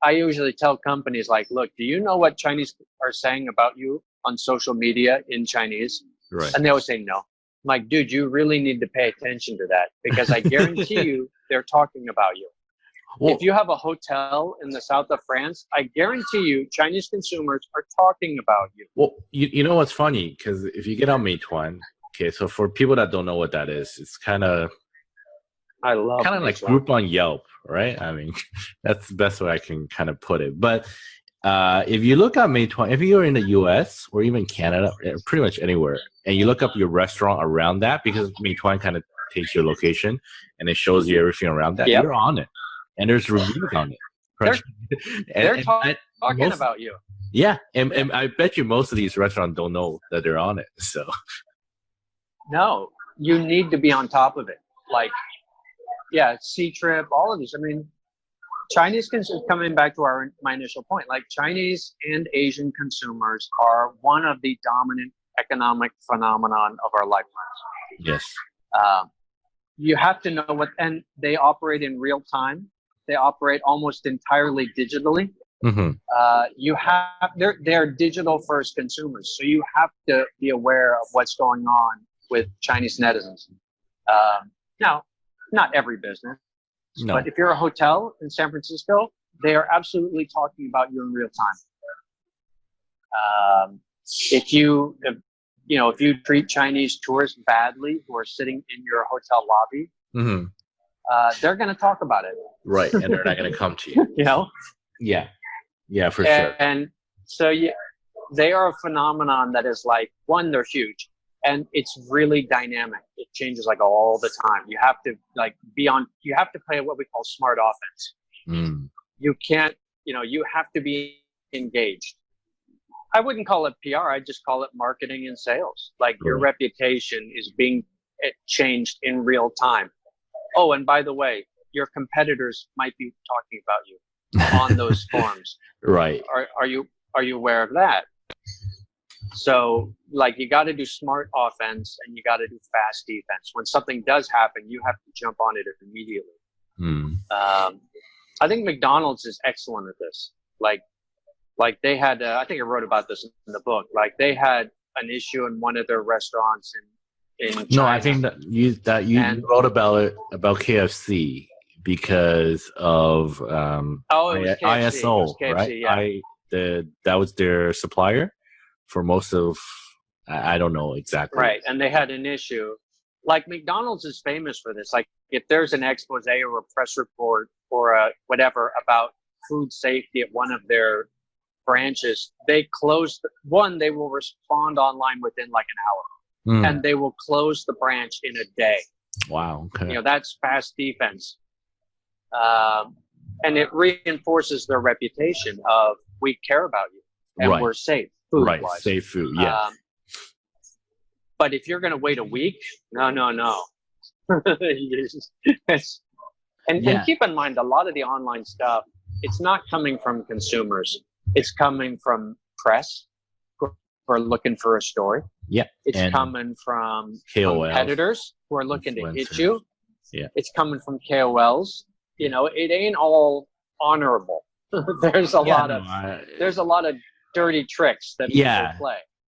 I usually tell companies like, look, do you know what Chinese are saying about you on social media in Chinese? Right. And they always say no. I'm like, dude, you really need to pay attention to that because I guarantee you they're talking about you. Well, If you have a hotel in the south of France, I guarantee you Chinese consumers are talking about you. well, you know what's funny? Because if you get on Meituan, okay, so for people that don't know what that is, it's kind of I love like Meituan. group on Yelp, right? I mean, that's the best way I can kind of put it. But if you look at Meituan, if you're in the US or even Canada, pretty much anywhere, and you look up your restaurant around that, because Meituan kind of takes your location and it shows you everything around that, Yep. you're on it. And there's reviews on it. They're talking most, about you. Yeah, and I bet you most of these restaurants don't know that they're on it. So No, you need to be on top of it. Like, yeah, C-Trip, all of these. I mean, Chinese consumers, coming back to my initial point, like Chinese and Asian consumers are one of the dominant economic phenomenon of our lifetimes. yes, You have to know what, and they operate in real time. They operate almost entirely digitally. mm-hmm. They're digital first consumers, so you have to be aware of what's going on with Chinese netizens. Now, not every business, No. but if you're a hotel in San Francisco, they are absolutely talking about you in real time. If you treat Chinese tourists badly who are sitting in your hotel lobby, Mm-hmm. They're going to talk about it. Right, and they're not going to come to you. You know? Yeah, for sure. And so they are a phenomenon that is like, one, they're huge, and it's really dynamic. It changes like all the time. You have to you have to play what we call smart offense. Mm. You can't, you have to be engaged. I wouldn't call it PR. I'd just call it marketing and sales. Like your reputation is being changed in real time. Oh, and by the way, your competitors might be talking about you on those forums. Right. Are you aware of that? So, like, you got to do smart offense and you got to do fast defense. When something does happen, you have to jump on it immediately. Mm. I think McDonald's is excellent at this. Like they had, I think I wrote about this in the book. Like they had an issue in one of their restaurants in China. No, I think that you wrote about KFC because of it was KFC. ISO, it was KFC, right? Yeah. That was their supplier for most of, I don't know exactly. Right, and they had an issue. Like McDonald's is famous for this. Like if there's an expose or a press report or whatever about food safety at one of their branches, they will respond online within like an hour. And they will close the branch in a day. Wow. Okay. That's fast defense. And it reinforces their reputation of we care about you and we're safe food-wise. Right, safe food, yeah. But if you're going to wait a week, no. And keep in mind, a lot of the online stuff, it's not coming from consumers. It's coming from press who are looking for a story. Yeah. It's coming from KOLs, competitors who are looking to hit you. Yeah. It's coming from KOLs. It ain't all honorable. There's a lot of dirty tricks that people play.